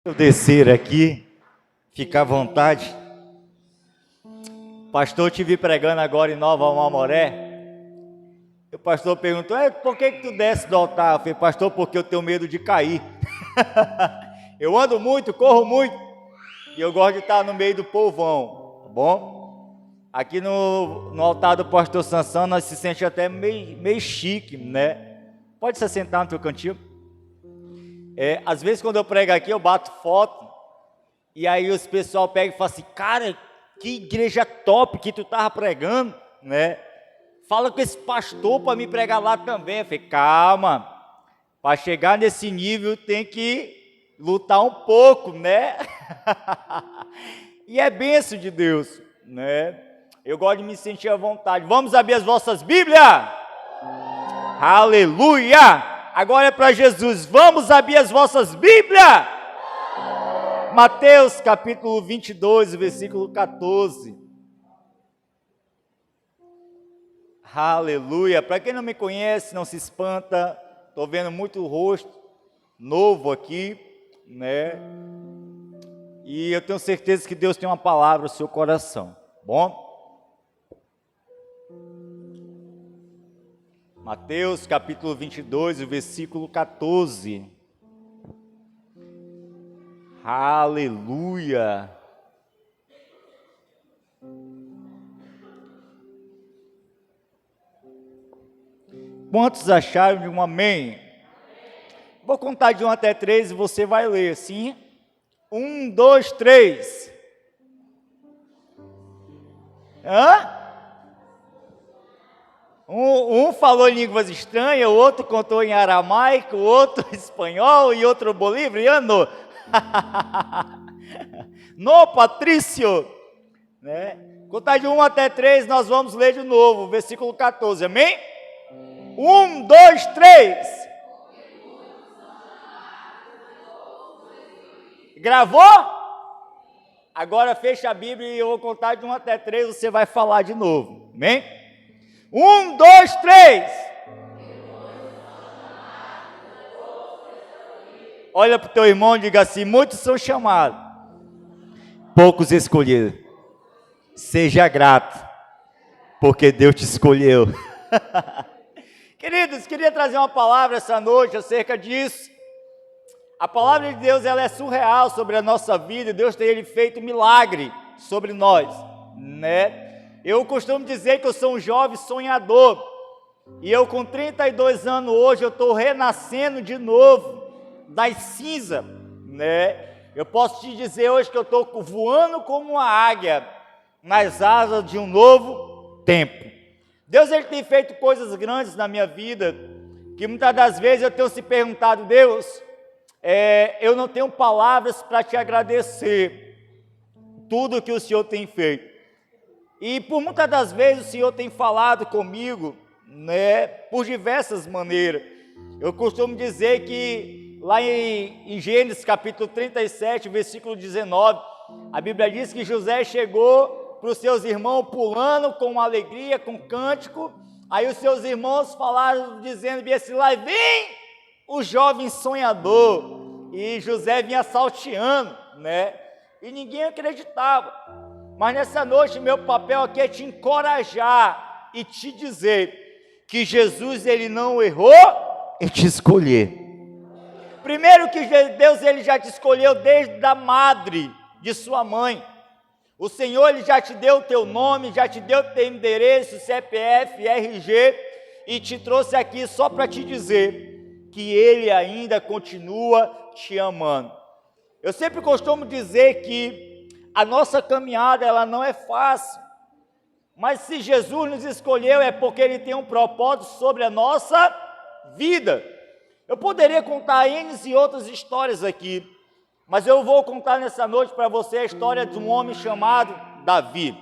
Eu descer aqui, ficar à vontade. Pastor, te vi pregando agora em Nova Mamoré. O pastor perguntou, por que tu desce do altar? Eu falei, pastor, porque eu tenho medo de cair. Eu ando muito, corro muito, e eu gosto de estar no meio do povão, tá bom? Aqui no altar do pastor Sansão, nós se sente até meio chique, né? Pode se sentar no teu cantinho. Às vezes quando eu prego aqui, eu bato foto, e aí os pessoal pega e fala assim, cara, que igreja top que tu tava pregando, né? Fala com esse pastor para me pregar lá também. Eu falei, calma, para chegar nesse nível tem que lutar um pouco, né? E é bênção de Deus, né? Eu gosto de me sentir à vontade. Vamos abrir as vossas Bíblias? Aleluia! Agora é para Jesus. Vamos abrir as vossas Bíblias? Mateus capítulo 22, versículo 14. Aleluia. Para quem não me conhece, não se espanta. Estou vendo muito rosto novo aqui, né? E eu tenho certeza que Deus tem uma palavra no seu coração. Bom? Mateus capítulo 22, versículo 14. Aleluia. Quantos acharam de um amém? Vou contar de 1 até 3 e você vai ler, sim? 1, 2, 3. Hã? Um falou em línguas estranhas, o outro contou em aramaico, o outro em espanhol e outro boliviano. No, Patrício, né? Contar de 1 até 3, nós vamos ler de novo, versículo 14, amém? 1, 2, 3. Gravou? Agora fecha a Bíblia e eu vou contar de 1 até 3, você vai falar de novo, amém? 1, 2, 3. Olha para o teu irmão e diga assim, muitos são chamados, poucos escolhidos. Seja grato, porque Deus te escolheu. Queridos, queria trazer uma palavra essa noite acerca disso. A palavra de Deus, ela é surreal sobre a nossa vida. Deus tem feito milagre sobre nós, né? Eu costumo dizer que eu sou um jovem sonhador. E eu com 32 anos hoje, eu estou renascendo de novo das cinzas, né? Eu posso te dizer hoje que eu estou voando como uma águia nas asas de um novo tempo. Deus, ele tem feito coisas grandes na minha vida, que muitas das vezes eu tenho se perguntado, Deus, eu não tenho palavras para te agradecer tudo que o Senhor tem feito. E por muitas das vezes o Senhor tem falado comigo, né, por diversas maneiras. Eu costumo dizer que lá em Gênesis capítulo 37, versículo 19, a Bíblia diz que José chegou para os seus irmãos pulando com alegria, com cântico. Aí os seus irmãos falaram, dizendo bem assim, lá vem o jovem sonhador. E José vinha salteando, né? E ninguém acreditava. Mas nessa noite, meu papel aqui é te encorajar e te dizer que Jesus, ele não errou em te escolher. Primeiro que Deus, ele já te escolheu desde a madre de sua mãe. O Senhor, ele já te deu o teu nome, já te deu o teu endereço, CPF, RG, e te trouxe aqui só para te dizer que ele ainda continua te amando. Eu sempre costumo dizer que a nossa caminhada, ela não é fácil, mas se Jesus nos escolheu é porque ele tem um propósito sobre a nossa vida. Eu poderia contar N e outras histórias aqui, mas eu vou contar nessa noite para você a história de um homem chamado Davi.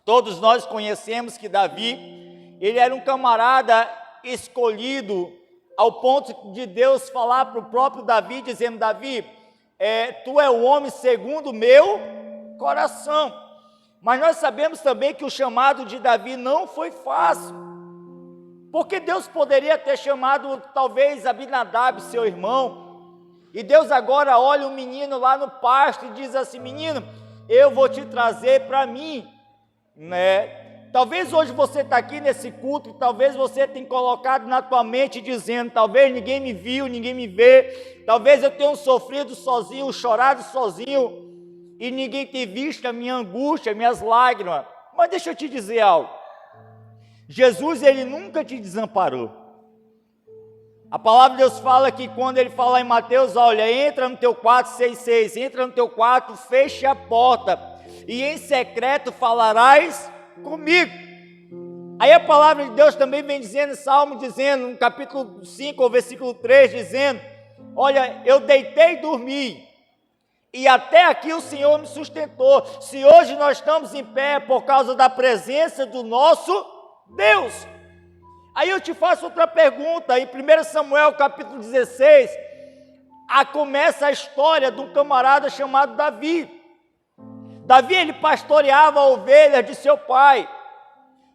Todos nós conhecemos que Davi, ele era um camarada escolhido ao ponto de Deus falar para o próprio Davi, dizendo, Davi, tu é o homem segundo o meu coração. Mas nós sabemos também que o chamado de Davi não foi fácil, porque Deus poderia ter chamado talvez Abinadab, seu irmão, E Deus agora olha o menino lá no pasto e diz assim: menino, eu vou te trazer para mim, né? Talvez hoje você está aqui nesse culto, talvez você tenha colocado na tua mente dizendo: talvez ninguém me viu, ninguém me vê, talvez eu tenha sofrido sozinho, chorado sozinho, e ninguém tenha visto a minha angústia, minhas lágrimas. Mas deixa eu te dizer algo, Jesus, ele nunca te desamparou. A palavra de Deus fala que quando ele fala em Mateus: olha, entra no teu quarto, 6,6, entra no teu quarto, feche a porta, e em secreto falarás comigo. Aí a palavra de Deus também vem dizendo, Salmo dizendo, no capítulo 5, versículo 3, dizendo: olha, eu deitei e dormi, e até aqui o Senhor me sustentou. Se hoje nós estamos em pé é por causa da presença do nosso Deus. Aí eu te faço outra pergunta, em 1 Samuel capítulo 16, começa a história de um camarada chamado Davi. Davi, ele pastoreava a ovelha de seu pai.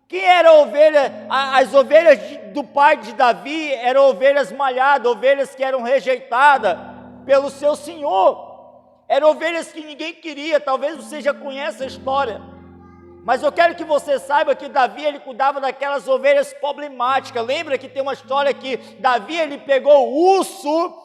Quem era a ovelha? As ovelhas do pai de Davi eram ovelhas malhadas, ovelhas que eram rejeitadas pelo seu senhor. Eram ovelhas que ninguém queria, talvez você já conheça a história. Mas eu quero que você saiba que Davi, ele cuidava daquelas ovelhas problemáticas. Lembra que tem uma história que Davi, ele pegou o urso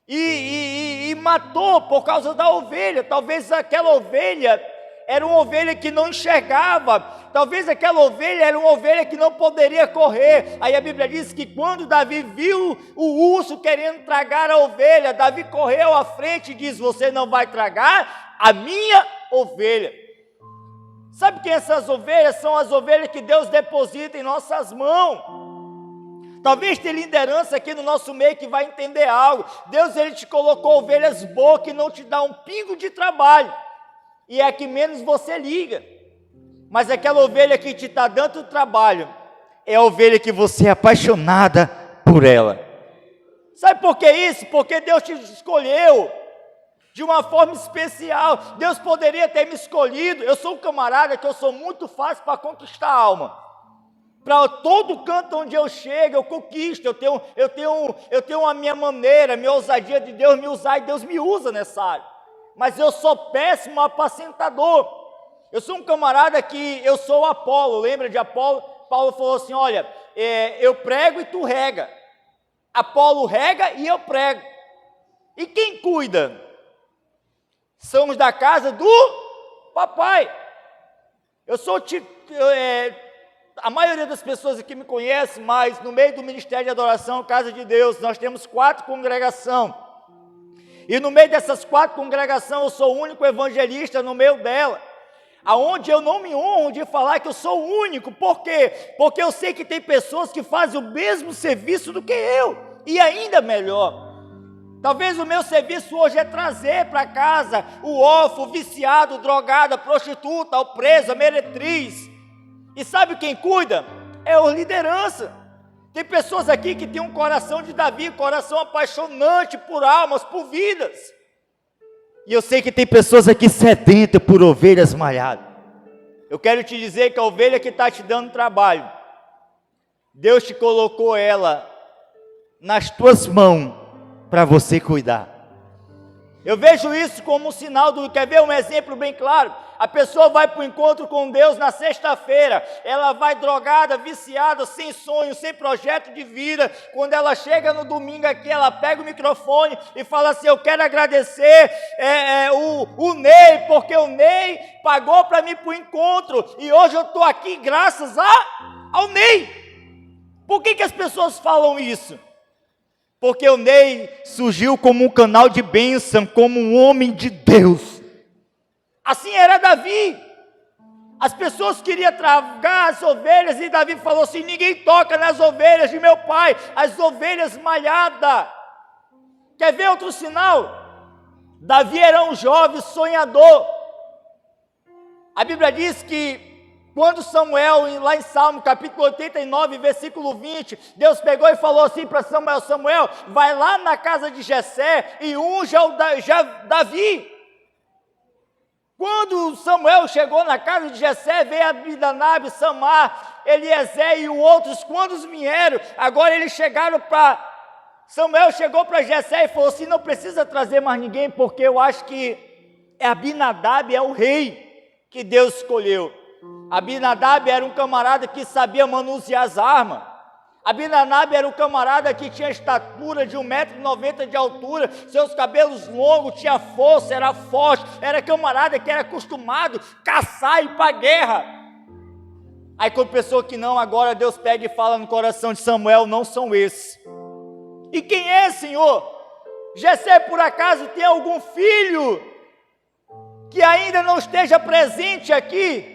e matou por causa da ovelha. Talvez aquela ovelha era uma ovelha que não enxergava. Talvez aquela ovelha era uma ovelha que não poderia correr. Aí a Bíblia diz que quando Davi viu o urso querendo tragar a ovelha, Davi correu à frente e diz: você não vai tragar a minha ovelha. Sabe quem essas ovelhas são? As ovelhas que Deus deposita em nossas mãos. Talvez tenha liderança aqui no nosso meio que vai entender algo. Deus, ele te colocou ovelhas boas que não te dá um pingo de trabalho, e é a que menos você liga. Mas aquela ovelha que te está dando trabalho é a ovelha que você é apaixonada por ela. Sabe por que isso? Porque Deus te escolheu de uma forma especial. Deus poderia ter me escolhido. Eu sou um camarada que eu sou muito fácil para conquistar a alma. Para todo canto onde eu chego, eu conquisto. Eu tenho a minha maneira, a minha ousadia de Deus me usar, e Deus me usa nessa área. Mas eu sou péssimo apacentador. Eu sou um camarada que eu sou Apolo. Lembra de Apolo? Paulo falou assim: olha, eu prego e tu rega. Apolo rega e eu prego. E quem cuida? São os da casa do papai. Eu sou a maioria das pessoas aqui me conhece, mas no meio do Ministério de Adoração, Casa de Deus, nós temos 4 congregações. E no meio dessas 4 congregações, eu sou o único evangelista no meio dela. Aonde eu não me honro de falar que eu sou o único. Por quê? Porque eu sei que tem pessoas que fazem o mesmo serviço do que eu, e ainda melhor. Talvez o meu serviço hoje é trazer para casa o órfão, o viciado, o drogado, a prostituta, o preso, a meretriz. E sabe quem cuida? É a liderança. Tem pessoas aqui que têm um coração de Davi, coração apaixonante por almas, por vidas. E eu sei que tem pessoas aqui sedentas por ovelhas malhadas. Eu quero te dizer que a ovelha que está te dando trabalho, Deus te colocou ela nas tuas mãos, para você cuidar. Eu vejo isso como um sinal quer ver um exemplo bem claro? A pessoa vai para o encontro com Deus na sexta-feira, ela vai drogada, viciada, sem sonho, sem projeto de vida. Quando ela chega no domingo aqui, ela pega o microfone e fala assim: eu quero agradecer o Ney, porque o Ney pagou para mim para o encontro, e hoje eu estou aqui graças ao Ney. Por que as pessoas falam isso? Porque o Ney surgiu como um canal de bênção, como um homem de Deus. Assim era Davi. As pessoas queriam tragar as ovelhas, e Davi falou assim: ninguém toca nas ovelhas de meu pai, as ovelhas malhadas. Quer ver outro sinal? Davi era um jovem sonhador. A Bíblia diz que quando Samuel, lá em Salmo, capítulo 89, versículo 20, Deus pegou e falou assim para Samuel: Samuel, vai lá na casa de Jessé e unja Davi. Quando Samuel chegou na casa de Jessé, veio Abinadab, Samar, Eliezer e outros. Quando vieram, agora eles chegaram para Samuel chegou para Jessé e falou assim: não precisa trazer mais ninguém, porque eu acho que Abinadab é o rei que Deus escolheu. Abinadab era um camarada que sabia manusear as armas. Abinadab era um camarada que tinha estatura de 1,90 m de altura, seus cabelos longos, tinha força, era forte, era camarada que era acostumado a caçar e ir para a guerra. Aí quando pensou que não, agora Deus pega e fala no coração de Samuel: não são esses. E quem é, Senhor? Jessé, por acaso tem algum filho que ainda não esteja presente aqui?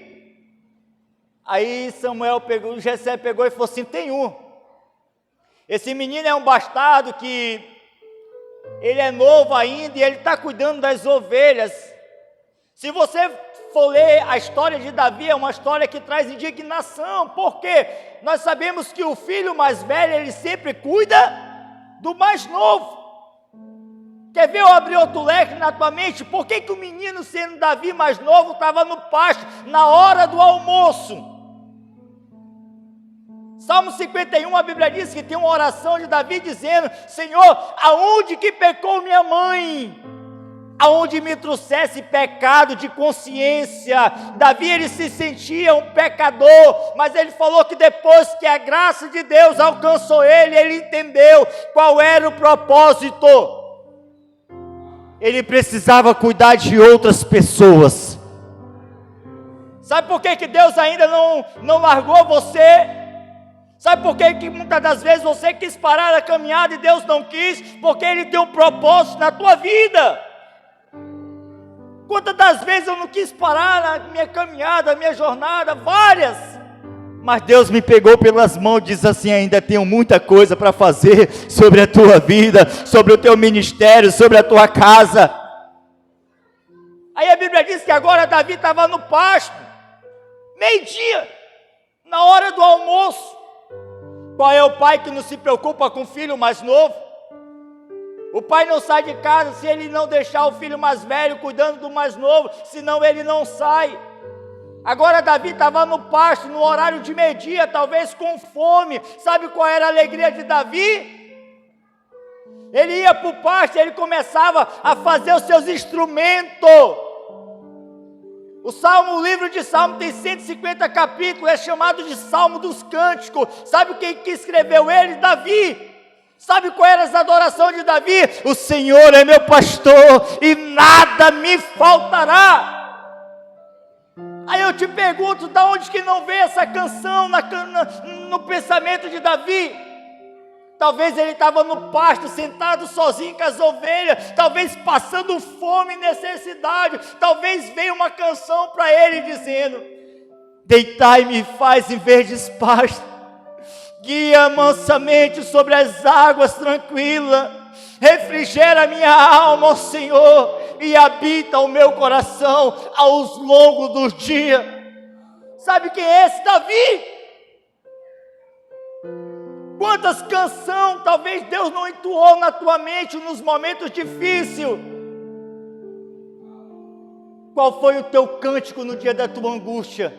Aí Jessé pegou e falou assim: tem um. Esse menino é um bastardo que ele é novo ainda e ele está cuidando das ovelhas. Se você for ler a história de Davi, é uma história que traz indignação, porque nós sabemos que o filho mais velho, ele sempre cuida do mais novo. Quer ver eu abrir outro leque na tua mente? Por que o menino, sendo Davi mais novo, estava no pasto na hora do almoço? Salmo 51, a Bíblia diz que tem uma oração de Davi dizendo: Senhor, aonde que pecou minha mãe? Aonde me trouxesse pecado de consciência. Davi, ele se sentia um pecador, mas ele falou que depois que a graça de Deus alcançou ele entendeu qual era o propósito. Ele precisava cuidar de outras pessoas. Sabe por que Deus ainda não largou você? Sabe por que muitas das vezes você quis parar a caminhada e Deus não quis? Porque Ele tem um propósito na tua vida. Quantas das vezes eu não quis parar na minha caminhada, na minha jornada? Várias. Mas Deus me pegou pelas mãos e diz assim: ainda tenho muita coisa para fazer sobre a tua vida, sobre o teu ministério, sobre a tua casa. Aí a Bíblia diz que agora Davi estava no pasto, meio-dia, na hora do almoço. Qual é o pai que não se preocupa com o filho mais novo? O pai não sai de casa se ele não deixar o filho mais velho cuidando do mais novo, senão ele não sai. Agora Davi estava no pasto, no horário de meio-dia, talvez com fome. Sabe qual era a alegria de Davi? Ele ia para o pasto, ele começava a fazer os seus instrumentos. O livro de Salmo tem 150 capítulos, é chamado de Salmo dos Cânticos. Sabe quem que escreveu ele? Davi. Sabe qual era a adoração de Davi? O Senhor é meu pastor e nada me faltará. Aí eu te pergunto, de onde que não veio essa canção no pensamento de Davi? Talvez ele estava no pasto, sentado sozinho com as ovelhas, talvez passando fome e necessidade. Talvez veio uma canção para ele dizendo: deitai-me faz em verdes pastos, guia mansamente sobre as águas tranquilas, refrigera minha alma, ó Senhor, e habita o meu coração aos longos dos dias. Sabe quem é esse Davi? Quantas canções talvez Deus não entoou na tua mente nos momentos difíceis? Qual foi o teu cântico no dia da tua angústia?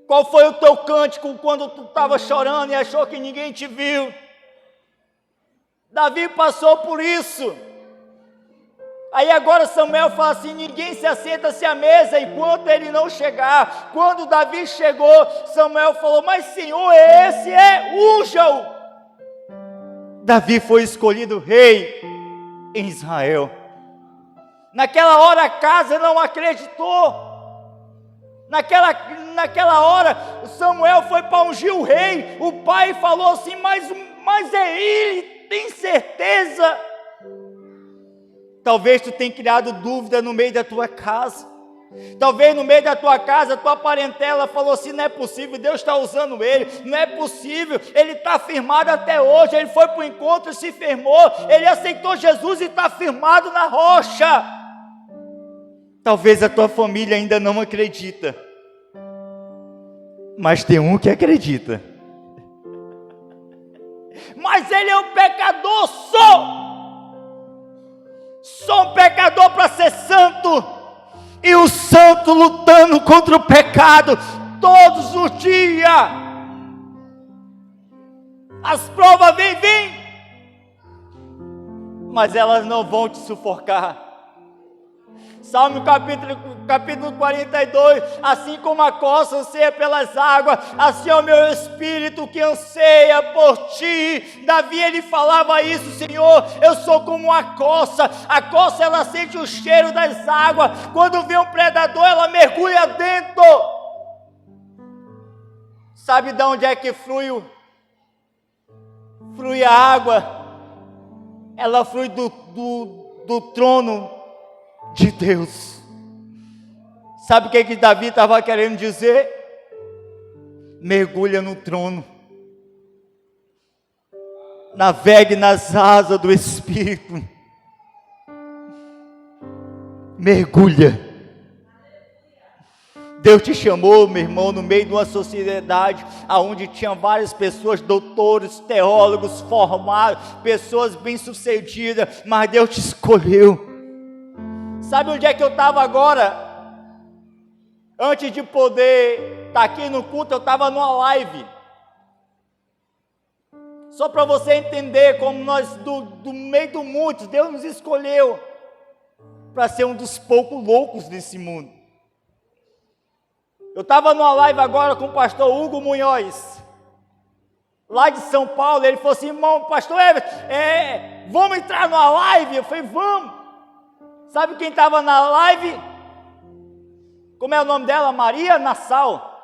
Qual foi o teu cântico quando tu estava chorando e achou que ninguém te viu? Davi passou por isso. Aí agora Samuel fala assim: ninguém se assenta-se à mesa enquanto ele não chegar. Quando Davi chegou, Samuel falou: mas Senhor, esse unja-o. Davi foi escolhido rei em Israel. Naquela hora a casa não acreditou. Naquela hora Samuel foi para ungir o rei. O pai falou assim: mas é ele, tem certeza? Talvez tu tenha criado dúvida no meio da tua casa. Talvez no meio da tua casa, tua parentela falou assim: não é possível, Deus está usando ele, não é possível, ele está firmado até hoje, ele foi para o encontro e se firmou, ele aceitou Jesus e está firmado na rocha. Talvez a tua família ainda não acredita, mas tem um que acredita. Mas ele é um pecador, sou um pecador para ser santo, e o santo lutando contra o pecado todos os dias. As provas vêm, mas elas não vão te sufocar. Salmo capítulo 42, assim como a costa anseia pelas águas, assim é o meu espírito que anseia por ti. Davi, ele falava isso: Senhor, eu sou como a costa ela sente o cheiro das águas, quando vê um predador ela mergulha dentro. Sabe de onde é que flui a água? Ela flui do trono de Deus. Sabe o que Davi estava querendo dizer? Mergulha no trono, navegue nas asas do Espírito, mergulha. Deus te chamou, meu irmão, no meio de uma sociedade onde tinha várias pessoas, doutores, teólogos, formados, pessoas bem-sucedidas, mas Deus te escolheu. Sabe onde é que eu estava agora? Antes de poder estar aqui no culto, eu estava numa live. Só para você entender como nós, do meio do muitos, Deus nos escolheu para ser um dos poucos loucos desse mundo. Eu estava numa live agora com o pastor Hugo Munhoz, lá de São Paulo. Ele falou assim: irmão, pastor Everton, vamos entrar numa live? Eu falei: vamos. Sabe quem estava na live? Como é o nome dela? Maria Nassau.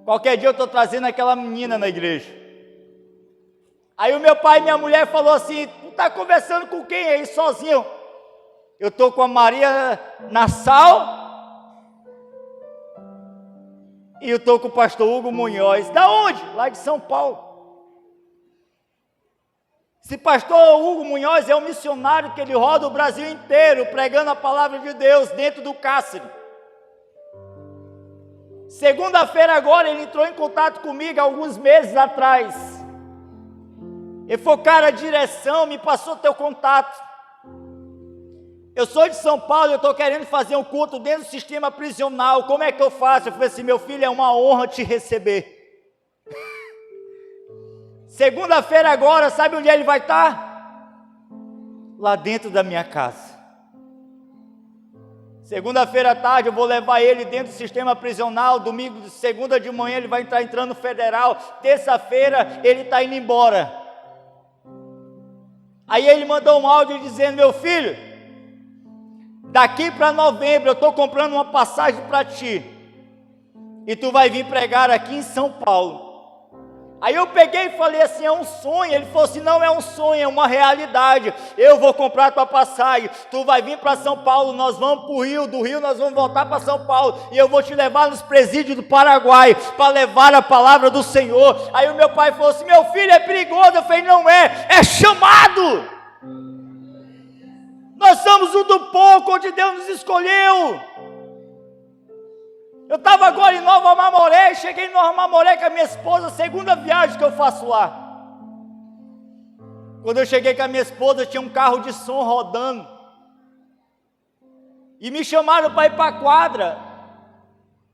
Qualquer dia eu estou trazendo aquela menina na igreja. Aí o meu pai e minha mulher falou assim: tu está conversando com quem aí sozinho? Eu estou com a Maria Nassau e eu estou com o pastor Hugo Munhoz. Da onde? Lá de São Paulo. Esse pastor Hugo Munhoz é um missionário que ele roda o Brasil inteiro pregando a palavra de Deus dentro do cárcere. Segunda-feira agora ele entrou em contato comigo alguns meses atrás. Ele falou: cara, a direção me passou teu contato. Eu sou de São Paulo, eu estou querendo fazer um culto dentro do sistema prisional. Como é que eu faço? Eu falei assim: meu filho, é uma honra te receber. Segunda-feira agora, sabe onde ele vai estar? Lá dentro da minha casa. Segunda-feira à tarde eu vou levar ele dentro do sistema prisional. Domingo, segunda de manhã ele vai estar entrando no federal. Terça-feira ele está indo embora. Aí ele mandou um áudio dizendo: meu filho, daqui para novembro eu estou comprando uma passagem para ti, e tu vai vir pregar aqui em São Paulo. Aí eu peguei e falei assim: é um sonho? Ele falou assim: não é um sonho, é uma realidade. Eu vou comprar tua passagem, tu vai vir para São Paulo, nós vamos para o Rio, do Rio nós vamos voltar para São Paulo, e eu vou te levar nos presídios do Paraguai, para levar a palavra do Senhor. Aí o meu pai falou assim: meu filho, é perigoso. Eu falei: não é chamado. Nós somos o do pouco, onde Deus nos escolheu. Eu estava agora em Nova Mamoré, cheguei em Nova Mamoré com a minha esposa, segunda viagem que eu faço lá. Quando eu cheguei com a minha esposa, tinha um carro de som rodando. E me chamaram para ir para a quadra.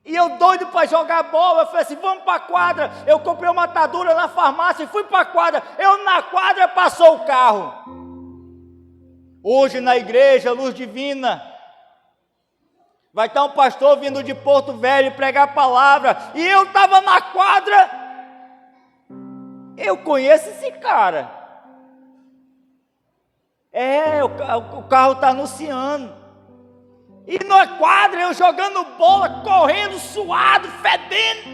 E eu doido para jogar bola, eu falei assim: vamos para a quadra. Eu comprei uma atadura na farmácia e fui para a quadra. Eu na quadra passou o carro. Hoje na igreja Luz Divina, vai estar um pastor vindo de Porto Velho pregar a palavra, e eu estava na quadra. Eu conheço esse cara. O carro está anunciando. E na quadra eu jogando bola, correndo, suado, fedendo.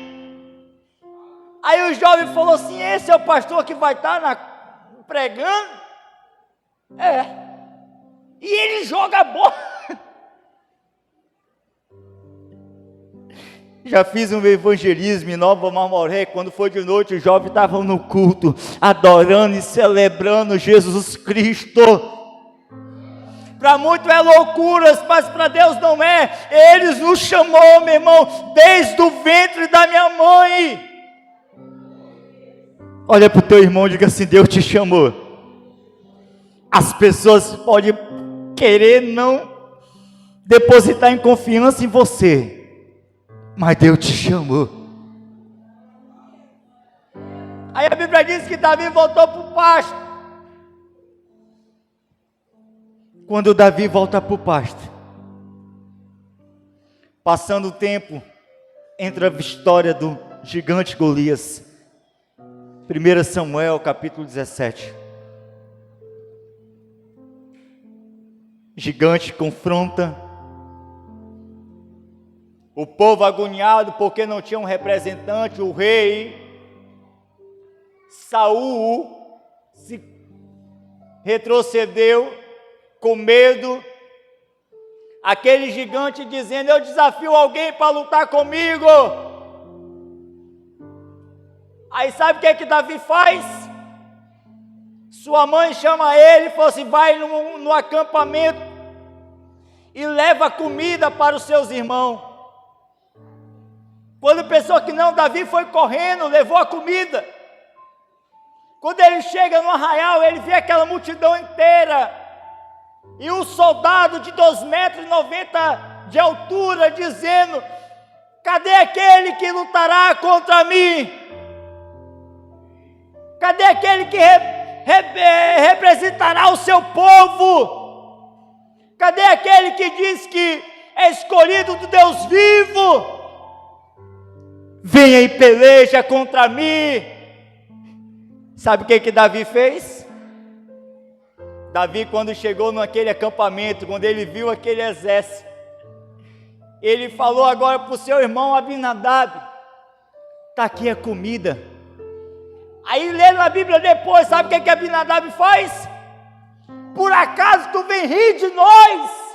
Aí o jovem falou assim: esse é o pastor que vai estar pregando? E ele joga bola. Já fiz um evangelismo em Nova Mamoré. Quando foi de noite, os jovens estavam no culto, adorando e celebrando Jesus Cristo. Para muitos é loucura, mas para Deus não é. Ele nos chamou, meu irmão, desde o ventre da minha mãe. Olha para o teu irmão e diga assim: Deus te chamou. As pessoas podem querer não depositar em confiança em você, mas Deus te chamou. Aí a Bíblia diz que Davi voltou para o pasto. Quando Davi volta para o pasto, passando o tempo, entra a história do gigante Golias. 1 Samuel capítulo 17. Gigante confronta o povo agoniado porque não tinha um representante, o rei Saul se retrocedeu com medo. Aquele gigante dizendo: eu desafio alguém para lutar comigo. Aí sabe o que Davi faz? Sua mãe chama ele e falou assim: vai no acampamento e leva comida para os seus irmãos. Quando pensou que não, Davi foi correndo, levou a comida. Quando ele chega no arraial, ele vê aquela multidão inteira, e um soldado de 2,90 metros de altura, dizendo: cadê aquele que lutará contra mim? Cadê aquele que representará o seu povo? Cadê aquele que diz que é escolhido do Deus vivo? Venha e peleja contra mim. Sabe o que Davi fez? Davi, quando chegou naquele acampamento, quando ele viu aquele exército, ele falou agora para o seu irmão Abinadab: está aqui a comida. Aí lendo na Bíblia depois, sabe o que Abinadab faz? Por acaso tu vem rir de nós?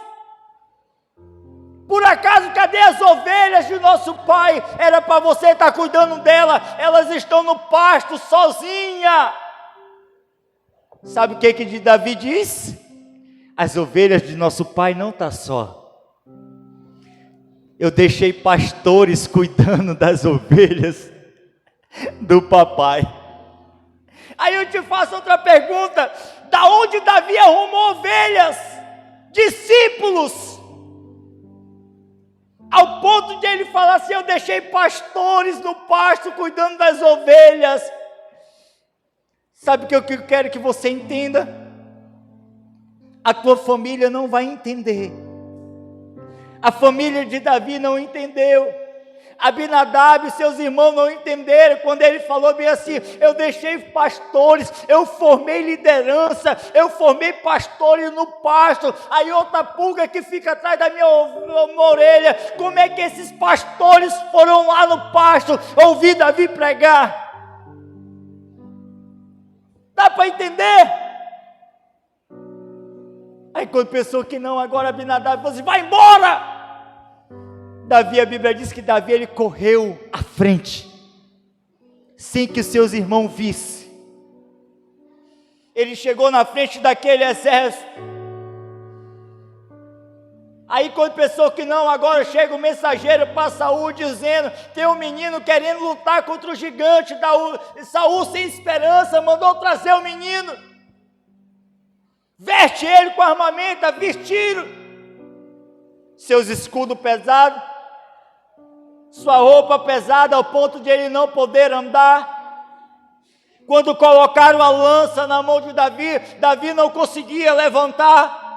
Por acaso cadê as ovelhas de nosso pai? Era para você estar cuidando dela, elas estão no pasto sozinha. Sabe o que Davi diz? As ovelhas de nosso pai não estão só. Eu deixei pastores cuidando das ovelhas do papai. Aí eu te faço outra pergunta: da onde Davi arrumou ovelhas? Discípulos, ao ponto de ele falar assim: eu deixei pastores no pasto cuidando das ovelhas. Sabe o que eu quero que você entenda? A tua família não vai entender. A família de Davi não entendeu. Abinadab e seus irmãos não entenderam quando ele falou bem assim: eu deixei pastores, eu formei liderança, eu formei pastores no pasto. Aí outra pulga que fica atrás da minha orelha: como é que esses pastores foram lá no pasto ouvir Davi pregar? Dá para entender? Aí quando pensou que não, agora Abinadab falou assim: vai embora! Davi, a Bíblia diz que Davi, ele correu à frente, sem que seus irmãos vissem. Ele chegou na frente daquele exército. Aí quando pensou que não, agora chega o mensageiro para Saul dizendo: tem um menino querendo lutar contra o gigante. Saul, sem esperança, mandou trazer o menino, veste ele com armamento, vestiram seus escudos pesados, sua roupa pesada ao ponto de ele não poder andar. Quando colocaram a lança na mão de Davi, Davi não conseguia levantar.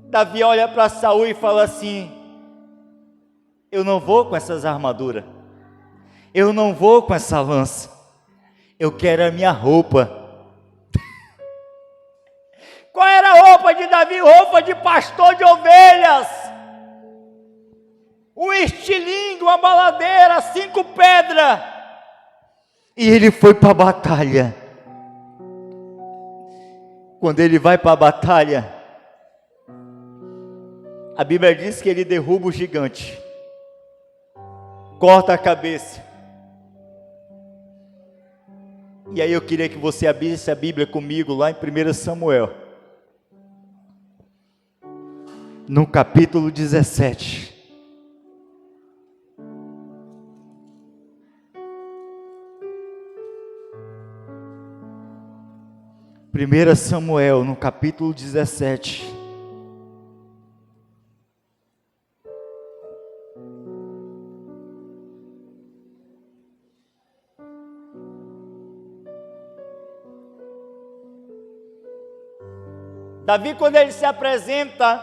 Davi olha para Saul e fala assim: eu não vou com essas armaduras, eu não vou com essa lança, eu quero a minha roupa. Qual era a roupa de Davi? Roupa de pastor de ovelhas. Um estilingue, uma baladeira, 5 pedras. E ele foi para a batalha. Quando ele vai para a batalha, a Bíblia diz que ele derruba o gigante, corta a cabeça. E aí eu queria que você abrisse a Bíblia comigo lá em 1 Samuel, no capítulo 17. 1 Samuel, no capítulo 17. Davi, quando ele se apresenta,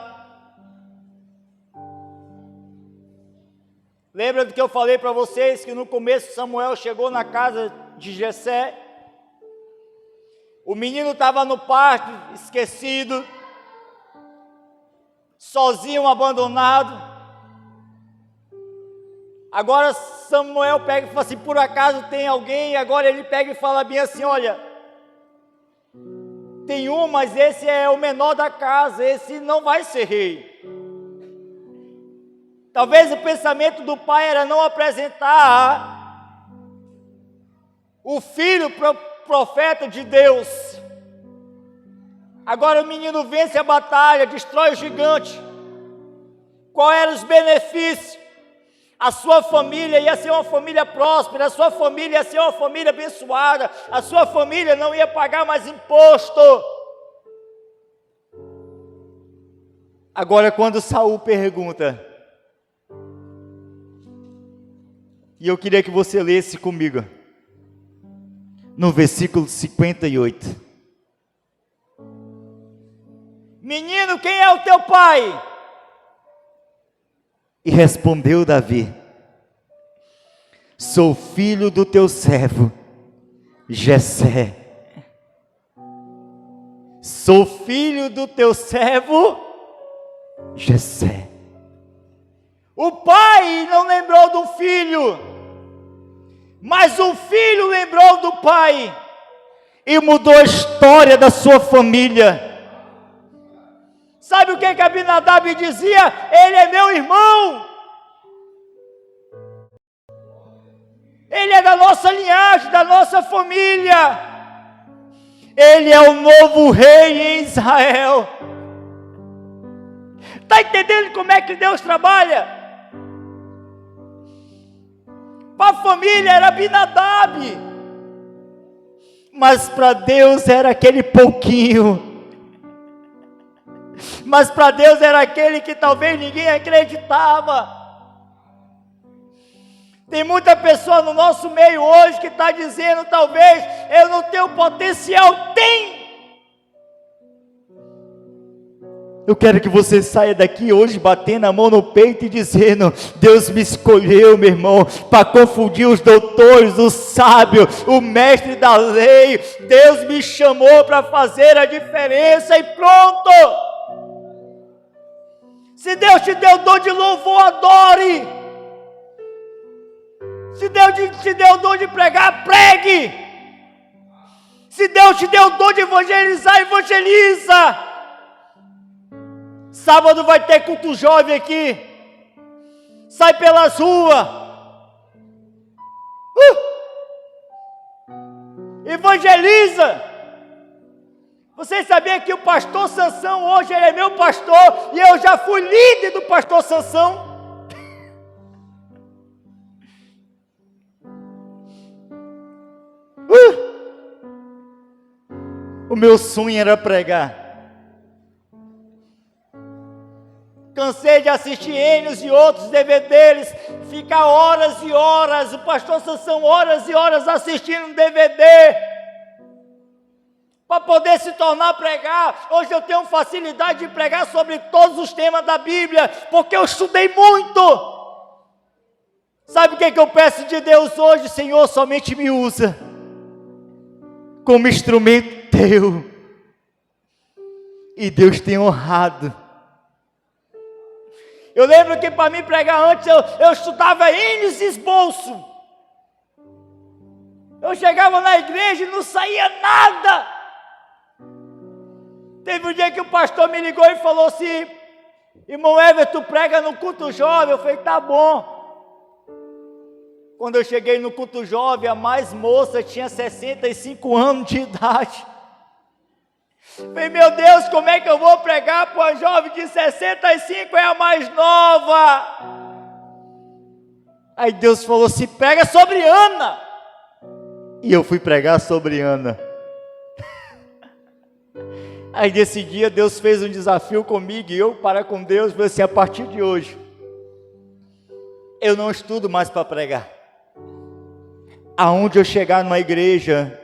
lembra do que eu falei para vocês, que no começo Samuel chegou na casa de Jessé, o menino estava no pátio, esquecido, sozinho, abandonado. Agora Samuel pega e fala assim, por acaso tem alguém? E agora ele pega e fala bem assim, olha, tem um, mas esse é o menor da casa, esse não vai ser rei. Talvez o pensamento do pai era não apresentar o filho profeta de Deus. Agora o menino vence a batalha, destrói o gigante. Qual eram os benefícios? A sua família ia ser uma família próspera, a sua família ia ser uma família abençoada, a sua família não ia pagar mais imposto. Agora quando Saul pergunta, e eu queria que você lesse comigo, no versículo 58. Menino, quem é o teu pai? E respondeu Davi, sou filho do teu servo, Jessé. Sou filho do teu servo, Jessé. O pai não lembrou do filho, mas o filho lembrou do pai, e mudou a história da sua família. Sabe o que Abinadab dizia? Ele é meu irmão. Ele é da nossa linhagem, da nossa família. Ele é o novo rei em Israel. Está entendendo como é que Deus trabalha? Para a família era Abinadab, mas para Deus era aquele pouquinho. Mas para Deus era aquele que talvez ninguém acreditava. Tem muita pessoa no nosso meio hoje que está dizendo, talvez, eu não tenho potencial. Tem! Eu quero que você saia daqui hoje batendo a mão no peito e dizendo, Deus me escolheu, meu irmão, para confundir os doutores, os sábios, o mestre da lei. Deus me chamou para fazer a diferença e pronto! Se Deus te deu o dom de louvor, adore. Se Deus te deu o dom de pregar, pregue. Se Deus te deu o dom de evangelizar, evangeliza. Sábado vai ter culto jovem aqui. Sai pelas ruas. Evangeliza. Vocês sabiam que o pastor Sansão hoje ele é meu pastor e eu já fui líder do pastor Sansão? O meu sonho era pregar. Cansei de assistir eles e outros DVDs, ficar horas e horas, o pastor Sansão horas e horas assistindo DVD. Para poder se tornar pregar. Hoje eu tenho facilidade de pregar sobre todos os temas da Bíblia, porque eu estudei muito. Sabe o que eu peço de Deus hoje? Senhor, somente me usa como instrumento teu. E Deus tem honrado. Eu lembro que para mim pregar antes, eu estudava N esboço. Eu chegava na igreja e não saía nada. Teve um dia que o pastor me ligou e falou assim, irmão Everton, prega no culto jovem. Eu falei, tá bom. Quando eu cheguei no culto jovem, a mais moça tinha 65 anos de idade. Eu falei, meu Deus, como é que eu vou pregar para uma jovem de 65, é a mais nova? Aí Deus falou assim, prega sobre Ana. E eu fui pregar sobre Ana. Aí nesse dia Deus fez um desafio comigo e eu para com Deus, falei assim, a partir de hoje, eu não estudo mais para pregar. Aonde eu chegar numa igreja,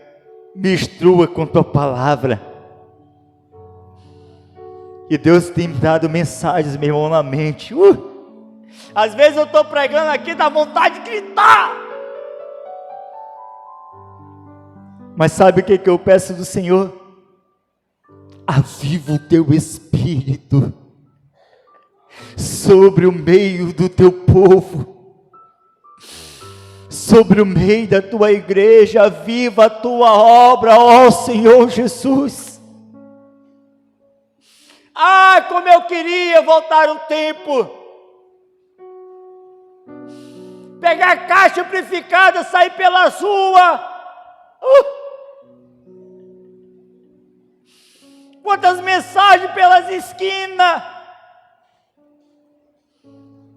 me instrua com tua palavra. E Deus tem me dado mensagens, meu irmão, na mente. Às vezes eu estou pregando aqui, dá vontade de gritar. Mas sabe o que eu peço do Senhor? Aviva o teu espírito sobre o meio do teu povo, sobre o meio da tua igreja. Aviva a tua obra, ó Senhor Jesus. Ah, como eu queria voltar o tempo, pegar a caixa amplificada, sair pelas ruas. Quantas mensagens pelas esquinas,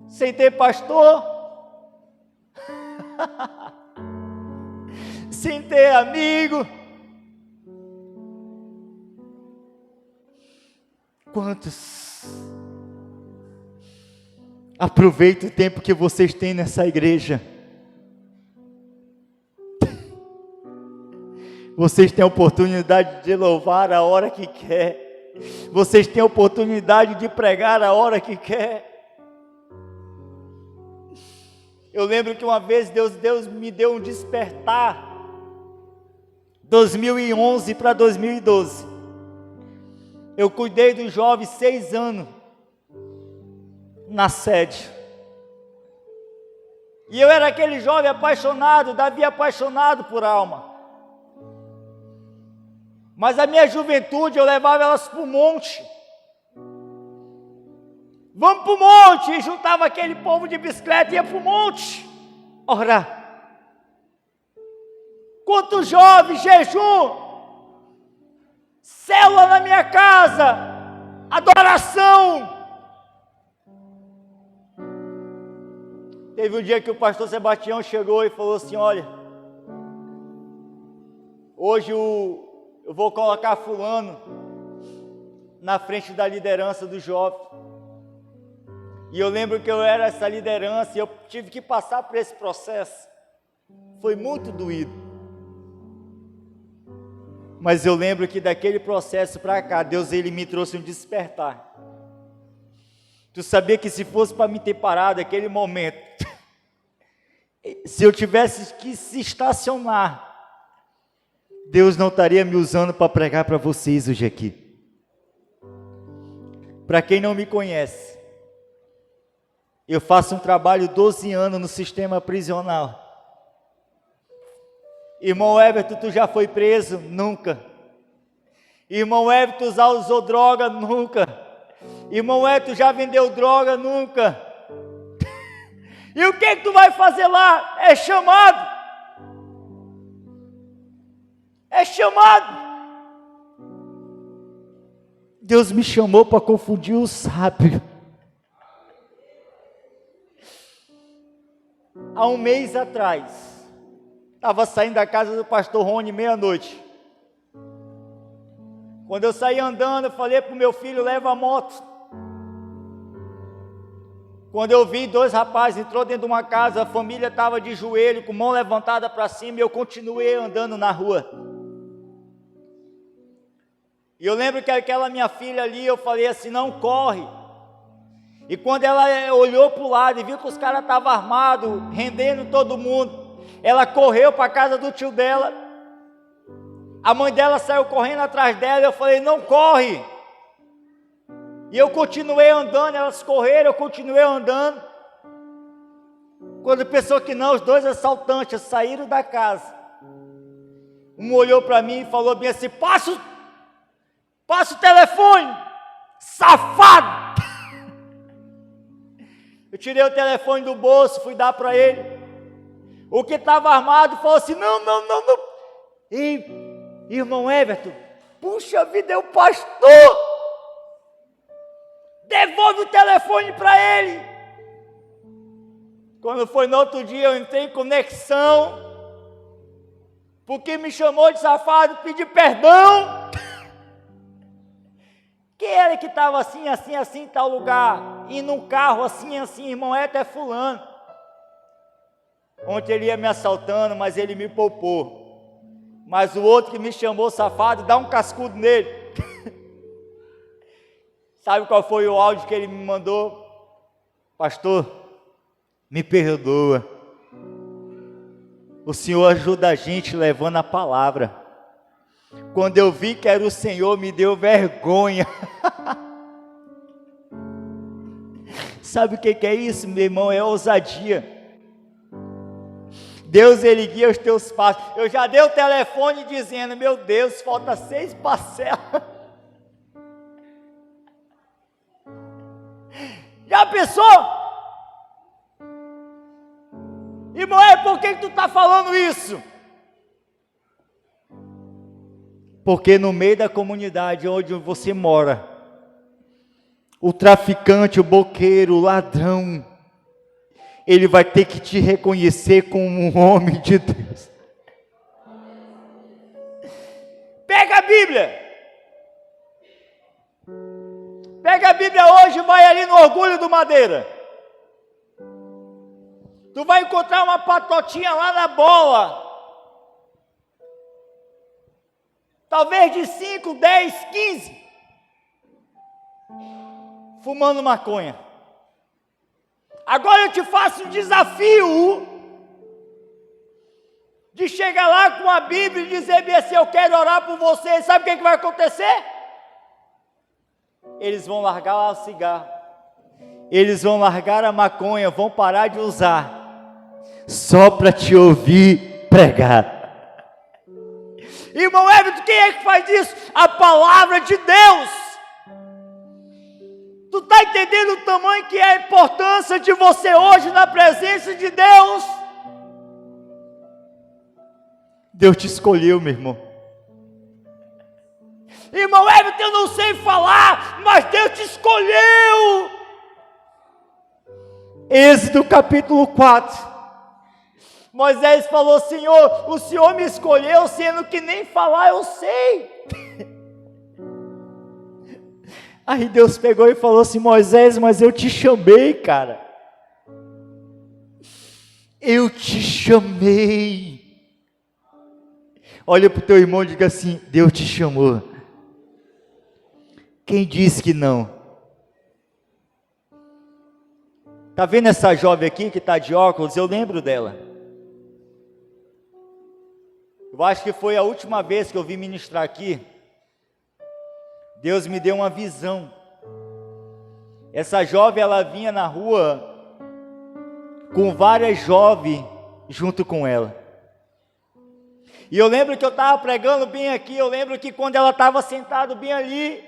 sem ter pastor, sem ter amigo. Quantos? Aproveite o tempo que vocês têm nessa igreja. Vocês têm a oportunidade de louvar a hora que quer. Vocês têm a oportunidade de pregar a hora que quer. Eu lembro que uma vez Deus me deu um despertar. 2011 para 2012. Eu cuidei do jovem 6 anos. Na sede. E eu era aquele jovem apaixonado, Davi apaixonado por alma. Mas a minha juventude, eu levava elas para o monte. Vamos para o monte. E juntava aquele povo de bicicleta e ia para o monte orar. Quantos jovens, jejum, célula na minha casa, adoração. Teve um dia que o pastor Sebastião chegou e falou assim: olha, hoje eu vou colocar fulano na frente da liderança do jovem. E eu lembro que eu era essa liderança e eu tive que passar por esse processo. Foi muito doído. Mas eu lembro que daquele processo para cá, Deus ele me trouxe um despertar. Tu sabia que se fosse para me ter parado naquele momento, se eu tivesse que se estacionar, Deus não estaria me usando para pregar para vocês hoje aqui. Para quem não me conhece, eu faço um trabalho 12 anos no sistema prisional. Irmão Everton, tu já foi preso? Nunca. Irmão Everton, já usou droga? Nunca. Irmão Everton, já vendeu droga? Nunca. E o que tu vai fazer lá? É chamado. É chamado. Deus me chamou para confundir o sábio. Há um mês atrás, estava saindo da casa do pastor Rony, meia-noite. Quando eu saí andando, eu falei para o meu filho: leva a moto. Quando eu vi 2 rapazes, entrou dentro de uma casa, a família estava de joelho, com mão levantada para cima, e eu continuei andando na rua. E eu lembro que aquela minha filha ali, eu falei assim: não corre. E quando ela olhou para o lado e viu que os caras estavam armados, rendendo todo mundo, ela correu para a casa do tio dela. A mãe dela saiu correndo atrás dela, eu falei: não corre. E eu continuei andando, elas correram, eu continuei andando. Quando pensou que não, os 2 assaltantes saíram da casa. Um olhou para mim e falou bem assim: passa o telefone, safado. Eu tirei o telefone do bolso, fui dar para ele. O que estava armado falou assim: não. Ei, irmão Everton, puxa vida, é o pastor. Devolve o telefone para ele. Quando foi no outro dia, eu entrei em conexão, porque me chamou de safado, pedi perdão. Quem era que estava assim, em tal lugar, e num carro assim, irmão Everton, é fulano. Ontem ele ia me assaltando, mas ele me poupou. Mas o outro que me chamou safado, dá um cascudo nele. Sabe qual foi o áudio que ele me mandou? Pastor, me perdoa. O Senhor ajuda a gente levando a palavra. Quando eu vi que era o Senhor, me deu vergonha. Sabe o que é isso, meu irmão? É ousadia. Deus, Ele guia os teus passos. Eu já dei o telefone dizendo, meu Deus, falta 6 parcelas. Já pensou? Irmão, por que tu está falando isso? Porque no meio da comunidade onde você mora, o traficante, o boqueiro, o ladrão, ele vai ter que te reconhecer como um homem de Deus. Pega a Bíblia. Pega a Bíblia hoje e vai ali no Orgulho do Madeira. Tu vai encontrar uma patotinha lá na bola. Talvez de 5, 10, 15. Fumando maconha. Agora eu te faço um desafio de chegar lá com a Bíblia e dizer bem assim, eu quero orar por você. Sabe o que vai acontecer? Eles vão largar o cigarro. Eles vão largar a maconha, vão parar de usar. Só para te ouvir pregar. Irmão Everton, quem é que faz isso? A palavra de Deus. Tu está entendendo o tamanho que é a importância de você hoje na presença de Deus? Deus te escolheu, meu irmão. Irmão Everton, eu não sei falar, mas Deus te escolheu. Êxodo capítulo 4. Moisés falou, Senhor, o Senhor me escolheu, sendo que nem falar eu sei. Aí Deus pegou e falou assim, Moisés, mas eu te chamei, cara. Eu te chamei. Olha para o teu irmão e diga assim, Deus te chamou. Quem disse que não? Está vendo essa jovem aqui que está de óculos? Eu lembro dela. Eu acho que foi a última vez que eu vim ministrar aqui. Deus me deu uma visão. Essa jovem, ela vinha na rua com várias jovens junto com ela. E eu lembro que eu estava pregando bem aqui. Eu lembro que quando ela estava sentada bem ali,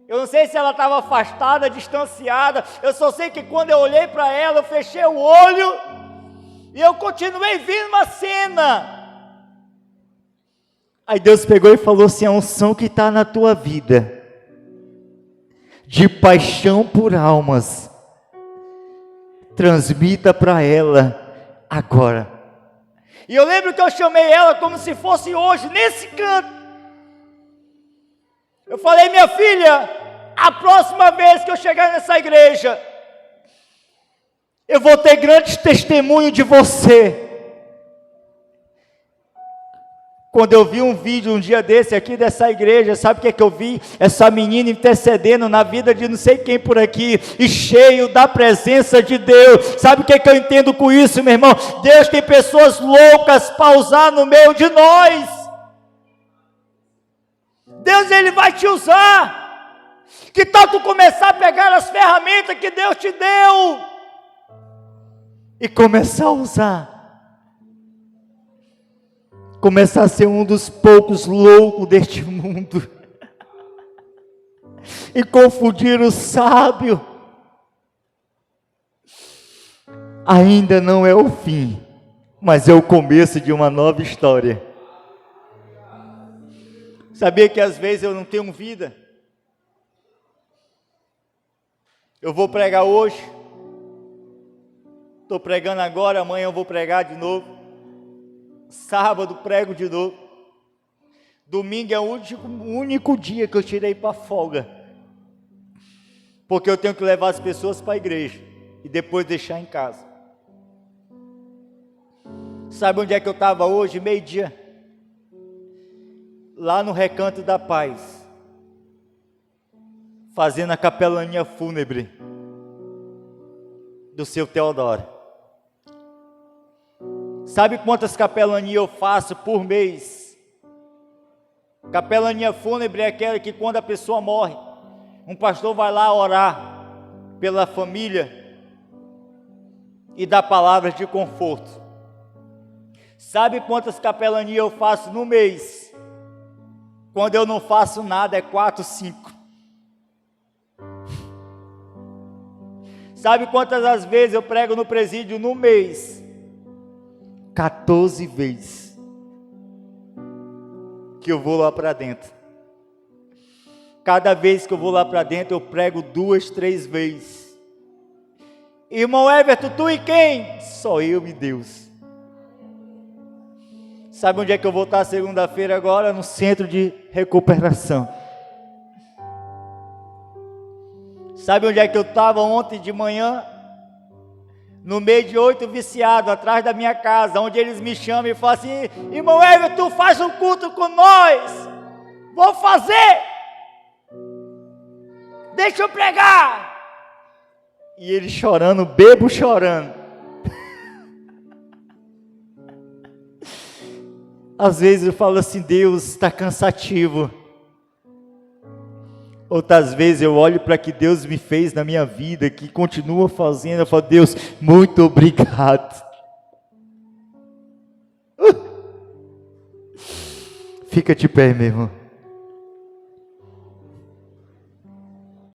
eu não sei se ela estava afastada, distanciada. Eu só sei que quando eu olhei para ela, eu fechei o olho e eu continuei vendo uma cena. Aí Deus pegou e falou assim, a unção que está na tua vida, de paixão por almas, transmita para ela agora. E eu lembro que eu chamei ela como se fosse hoje, nesse canto. Eu falei, minha filha, a próxima vez que eu chegar nessa igreja, eu vou ter grandes testemunhos de você. Quando eu vi um vídeo um dia desse aqui dessa igreja, sabe o que eu vi? Essa menina intercedendo na vida de não sei quem por aqui, e cheio da presença de Deus. Sabe o que eu entendo com isso, meu irmão? Deus tem pessoas loucas para usar no meio de nós. Deus, Ele vai te usar. Que tal tu começar a pegar as ferramentas que Deus te deu e começar a usar? Começar a ser um dos poucos loucos deste mundo e confundir o sábio. Ainda não é o fim, mas é o começo de uma nova história. Sabia que às vezes eu não tenho vida? Eu vou pregar hoje, estou pregando agora, amanhã eu vou pregar de novo. Sábado prego de novo. Domingo é o único dia que eu tirei para folga, porque eu tenho que levar as pessoas para a igreja e depois deixar em casa. Sabe onde é que eu estava hoje, meio-dia? Lá no Recanto da Paz, fazendo a capelania fúnebre do seu Teodoro. Sabe quantas capelanias eu faço por mês? Capelania fúnebre é aquela que quando a pessoa morre, um pastor vai lá orar pela família e dar palavras de conforto. Sabe quantas capelanias eu faço no mês? Quando eu não faço nada é 4, 5. Sabe quantas as vezes eu prego no presídio no mês? 14 vezes que eu vou lá para dentro. Cada vez que eu vou lá para dentro eu prego 2, 3 vezes. Irmão Everton, tu e quem? Só eu e Deus. Sabe onde é que eu vou estar segunda-feira agora? No centro de recuperação. Sabe onde é que eu estava ontem de manhã? No meio de 8 viciados, atrás da minha casa, onde eles me chamam e falam assim: irmão Everton, faz um culto com nós. Vou fazer. Deixa eu pregar. E ele chorando, bebo chorando. Às vezes eu falo assim: Deus, está cansativo. Outras vezes eu olho para o que Deus me fez na minha vida, que continua fazendo, eu falo: Deus, muito obrigado. Fica de pé, meu irmão.